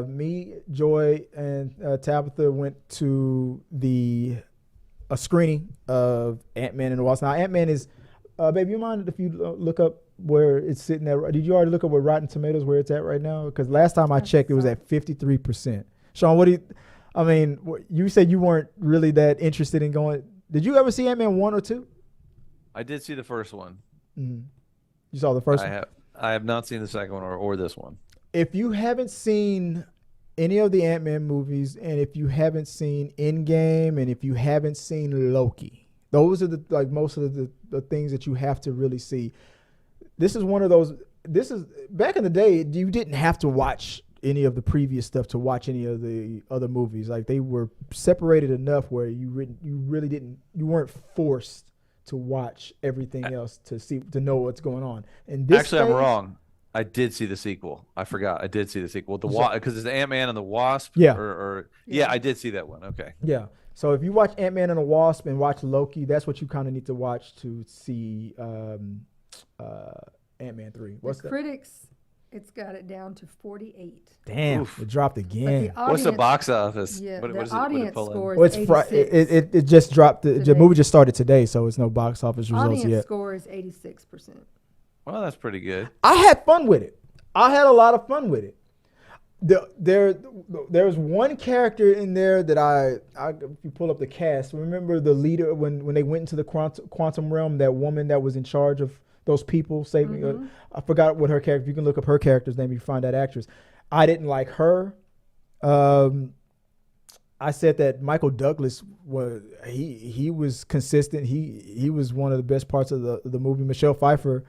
Me, Joy, and Tabitha went to a screening of Ant-Man and the Wasp. Now, Ant-Man is, babe, you mind if you look up where it's sitting at? Did you already look up with Rotten Tomatoes where it's at right now? Because last time I checked, it was at 53%. Sean, you said you weren't really that interested in going. Did you ever see Ant-Man 1 or 2? I did see the first one. Mm-hmm. You saw the first one? I have not seen the second one or this one. If you haven't seen any of the Ant-Man movies, and if you haven't seen Endgame, and if you haven't seen Loki, those are most of the things that you have to really see. This is one of those. This is back in the day. You didn't have to watch any of the previous stuff to watch any of the other movies. Like, they were separated enough where you weren't forced to watch everything else to know what's going on. And I'm wrong. I did see the sequel. I forgot. I did see the sequel. Because it's the Ant-Man and the Wasp. Yeah. Yeah, I did see that one. Okay. Yeah. So if you watch Ant-Man and the Wasp and watch Loki, that's what you kind of need to watch to see Ant-Man 3. What's the critics? It's got it down to 48. Damn, Oof. It dropped again. What's the box office? Yeah, what the audience score is 86. It just dropped. The movie just started today, so it's no box office results yet. Audience score is 86%. Well, that's pretty good. I had fun with it. I had a lot of fun with it. There's one character in there that if you pull up the cast, remember the leader when they went into the quantum realm, that woman that was in charge of those people saving. Mm-hmm. I forgot what her character. You can look up her character's name. You find that actress. I didn't like her. I said that Michael Douglas he was consistent. He was one of the best parts of the movie. Michelle Pfeiffer.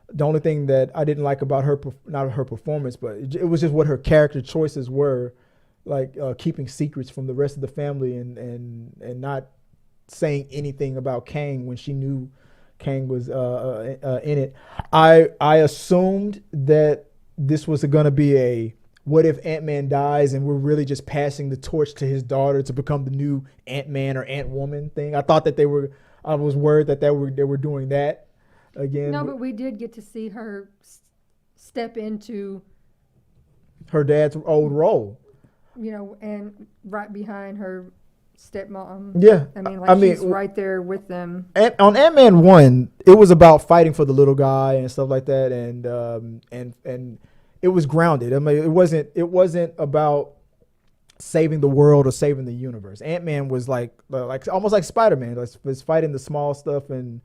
The only thing that I didn't like about her, not her performance, but it was just what her character choices were, like keeping secrets from the rest of the family and not saying anything about Kang when she knew Kang was in it. I assumed that this was going to be a what if Ant-Man dies and we're really just passing the torch to his daughter to become the new Ant-Man or Ant-Woman thing. I thought that I was worried that they were doing that again. No, but we did get to see her step into her dad's old role. And right behind her stepmom. Yeah. She's right there with them. On Ant-Man 1, it was about fighting for the little guy and stuff like that, and it was grounded. It wasn't about saving the world or saving the universe. Ant-Man was like almost like Spider-Man. Was fighting the small stuff and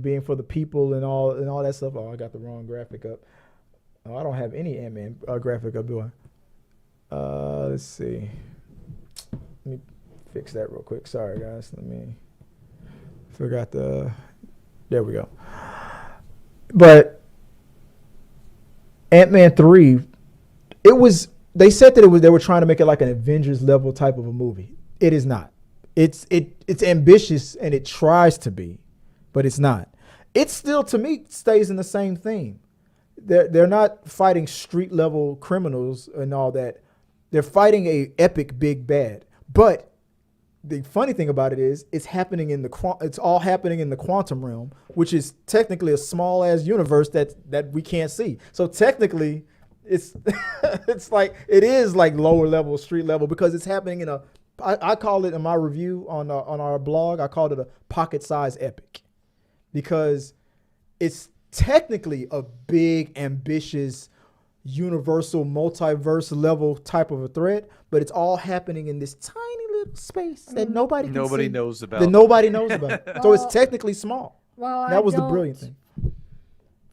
being for the people and all that stuff. Oh, I got the wrong graphic up. Oh, I don't have any Ant-Man graphic up, do I? Let's see. Let me fix that real quick. Sorry, guys. There we go. But Ant-Man 3, they said that they were trying to make it like an Avengers level type of a movie. It is not. It's ambitious and it tries to be, but it's not. It still, to me, stays in the same theme. They're not fighting street level criminals and all that. They're fighting a epic big bad. But the funny thing about it is, it's all happening in the quantum realm, which is technically a small ass universe that we can't see. So technically, it's it is like lower level, street level, because it's happening I call it in my review on our blog, I called it a pocket size epic, because it's technically a big, ambitious, universal, multiverse level type of a threat, but it's all happening in this tiny little space that nobody knows about. That nobody knows about. So it's technically small. Well, that was the brilliant thing.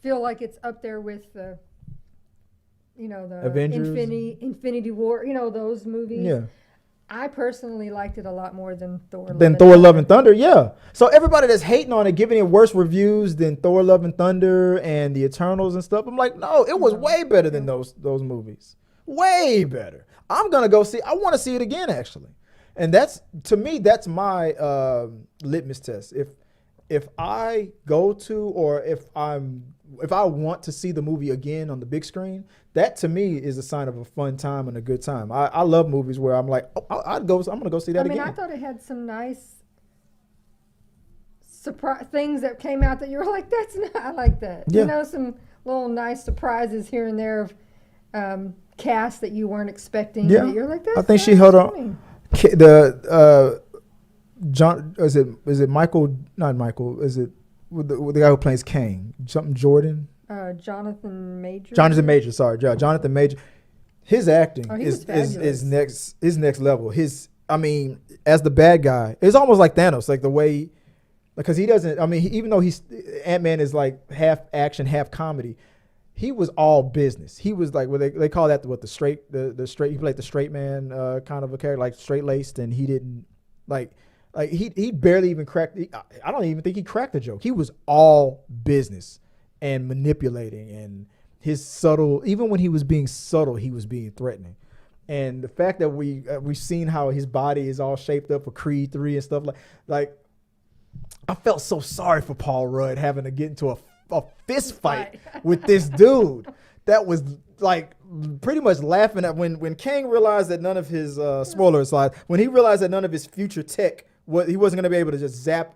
Feel like it's up there with the Avengers, Infinity War, those movies. Yeah. I personally liked it a lot more than Thor. Thor: Love and Thunder, yeah. So everybody that's hating on it, giving it worse reviews than Thor: Love and Thunder and the Eternals and stuff, I'm like, no, it was way better than those movies. Way better. I'm gonna go see. I want to see it again, actually. And that's my litmus test. If I go to, or if I want to see the movie again on the big screen, that to me is a sign of a fun time and a good time. I love movies where I'm like, I'm gonna go see that again. I thought it had some nice surprise things that came out that you were like, that's not, I like that. Yeah. Some little nice surprises here and there of cast that you weren't expecting. Yeah. That you're like, I that's think she nice, held on. funny. The John is it Michael? Not Michael. Is it with the guy who plays Kang? Something Jordan. Jonathan Majors. Jonathan Majors. Sorry, Jonathan Majors. His acting Oh, he is was next level. As the bad guy, it's almost like Thanos, like the way, because he doesn't. I mean, even though Ant-Man is like half action, half comedy, he was all business. He was like what they call that the straight. He played the straight man kind of a character, like straight laced, and he didn't like he barely even cracked. I don't even think he cracked the joke. He was all business and manipulating, and his subtle. Even when he was being subtle, he was being threatening. And the fact that we've seen how his body is all shaped up for Creed 3 and stuff like I felt so sorry for Paul Rudd having to get into a fist fight with this dude that was like pretty much laughing at when Kang realized that none of his spoiler aside, when he realized that none of his future tech he wasn't going to be able to just zap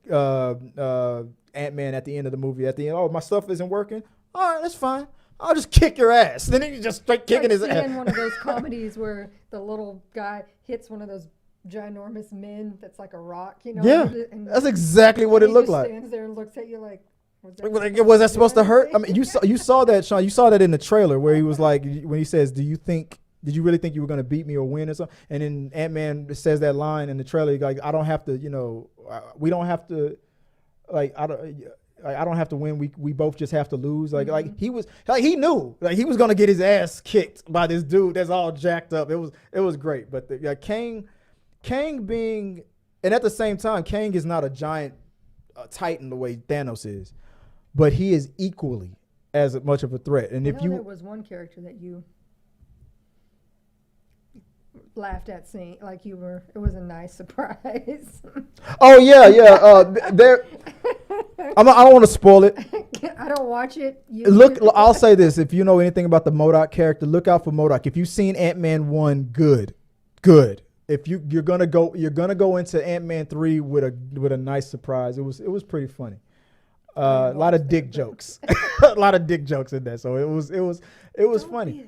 Ant-Man at the end of the movie. At the end, oh, my stuff isn't working. All right, that's fine. I'll just kick your ass. Then he just straight kicking his ass. One of those comedies where the little guy hits one of those ginormous men that's like a rock, you know? Yeah, that's exactly what it looked like. He stands there and looks at you like, was that supposed to hurt? I mean, you saw that, Sean. You saw that in the trailer where he was like, when he says, did you really think you were going to beat me or win or something? And then Ant-Man says that line in the trailer, like, I don't have to, we don't have to, like, I don't have to win. We both just have to lose. Like he was like he knew like he was gonna get his ass kicked by this dude that's all jacked up. It was great. But Kang being, and at the same time, Kang is not a giant titan the way Thanos is, but he is equally as much of a threat. And if there was one character that you laughed at seeing, like it was a nice surprise. Oh yeah. I don't want to spoil it. I don't watch it. I'll say this: if you know anything about the MODOK character, look out for MODOK. If you've seen Ant-Man 1, good. If you're gonna go into Ant-Man 3 with a nice surprise. It was pretty funny. A lot of dick jokes, a lot of dick jokes in there. So it was funny.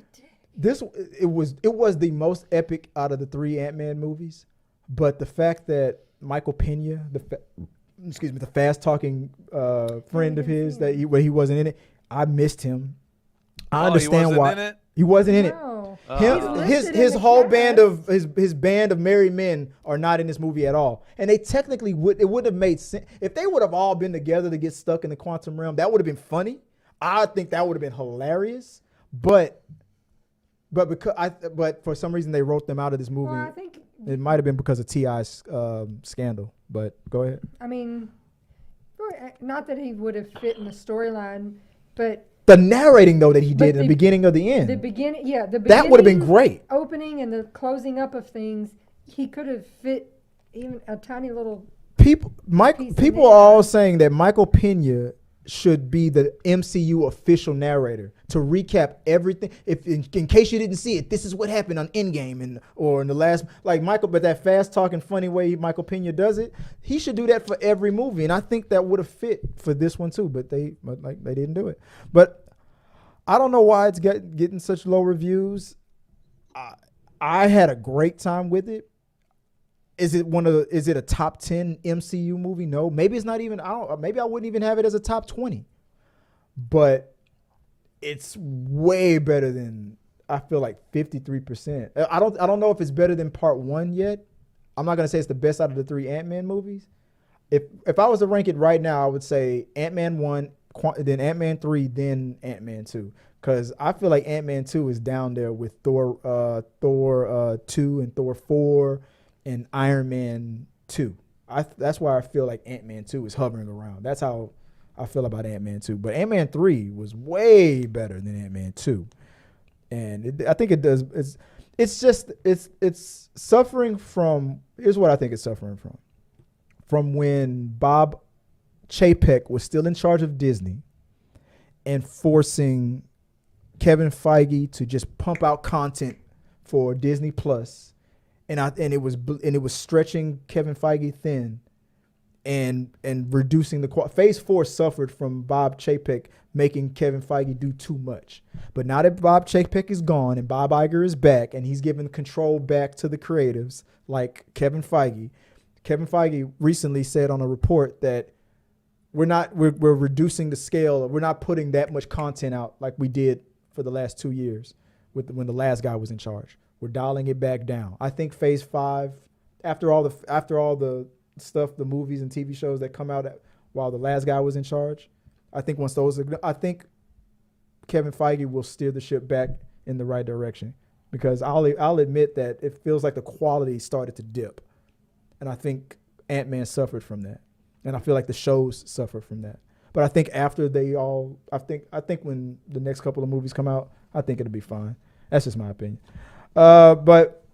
It was the most epic out of the 3 Ant-Man movies, but the fact that Michael Pena, the fast talking friend of his when he wasn't in it, I missed him. I understand why he wasn't in it. His whole band of his band of merry men are not in this movie at all, and they technically wouldn't have made sense if they would have all been together to get stuck in the quantum realm. That would have been funny. I think that would have been hilarious, but for some reason they wrote them out of this movie. Well, I think it might have been because of T.I.'s scandal. But go ahead. I mean, not that he would have fit in the storyline, but the narrating though that he did in the beginning of the end. The beginning, that would have been great. Opening and the closing up of things, he could have fit even a tiny little. People are all saying that Michael Pena should be the MCU official narrator to recap everything. If in case you didn't see it, this is what happened on Endgame or in the last, like Michael, but that fast talking funny way Michael Pena does it, he should do that for every movie, and I think that would have fit for this one too. But they didn't do it. But I don't know why it's getting such low reviews. I had a great time with it. Is it a top 10 MCU movie? No, maybe it's not even. Maybe I wouldn't even have it as a top 20. But it's way better than, I feel like 53%. I don't know if it's better than part 1 yet. I'm not gonna say it's the best out of the 3 Ant-Man movies. If I was to rank it right now, I would say Ant-Man 1, then Ant-Man 3, then Ant-Man 2. Because I feel like Ant-Man 2 is down there with Thor 2 and Thor 4 and Iron Man 2. That's why I feel like Ant-Man 2 is hovering around. That's how I feel about Ant-Man 2. But Ant-Man 3 was way better than Ant-Man 2. And I think it does. It's suffering from, here's what I think it's suffering from. From when Bob Chapek was still in charge of Disney and forcing Kevin Feige to just pump out content for Disney Plus. And it was stretching Kevin Feige thin, and reducing the Phase 4 suffered from Bob Chapek making Kevin Feige do too much. But now that Bob Chapek is gone and Bob Iger is back and he's giving control back to the creatives like Kevin Feige recently said on a report that we're reducing the scale. We're not putting that much content out like we did for the last 2 years when the last guy was in charge. We're dialing it back down. I think Phase 5, after all the stuff, the movies and TV shows that come out while the last guy was in charge, I think I think Kevin Feige will steer the ship back in the right direction, because I'll admit that it feels like the quality started to dip, and I think Ant-Man suffered from that, and I feel like the shows suffered from that. But I think after I think when the next couple of movies come out, I think it'll be fine. That's just my opinion. But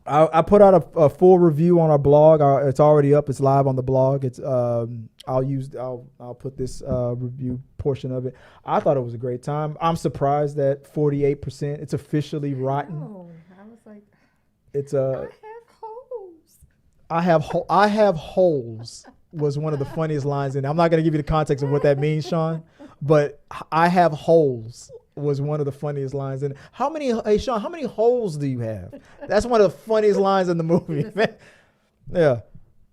I put out a full review on our blog. It's already up. It's live on the blog. It's I'll put this review portion of it. I thought it was a great time. I'm surprised that 48%. It's officially rotten. Oh, I was like, It's I have holes. I have holes was one of the funniest lines, and I'm not going to give you the context of what that means, Sean, but I have holes was one of the funniest lines. And Sean, how many holes do you have? That's one of the funniest lines in the movie, man. Yeah.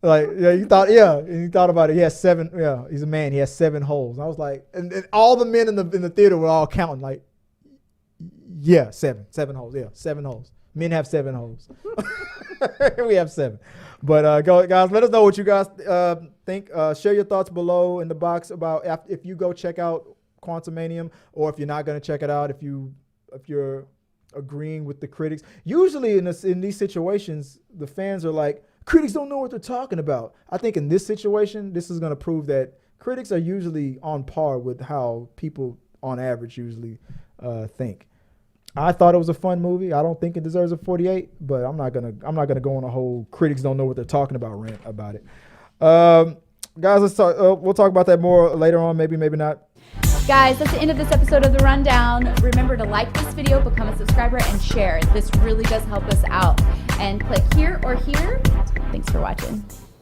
You thought about it. He has 7. Yeah, he's a man. He has 7 holes. I was like, and all the men in the theater were all counting like, yeah, 7 holes. Yeah, 7 holes. Men have 7 holes. We have 7. But guys, let us know what you guys think. Share your thoughts below in the box about if you go check out Quantumania, or if you're not going to check it out, if you're agreeing with the critics. Usually in these situations, the fans are like, critics don't know what they're talking about. I think in this situation, this is going to prove that critics are usually on par with how people on average usually think. I thought it was a fun movie. I don't think it deserves a 48, but I'm not gonna go on a whole critics don't know what they're talking about rant about it. Guys, let's talk. We'll talk about that more later on. Maybe not. Guys, that's the end of this episode of The Rundown. Remember to like this video, become a subscriber, and share. This really does help us out. And click here or here. Thanks for watching.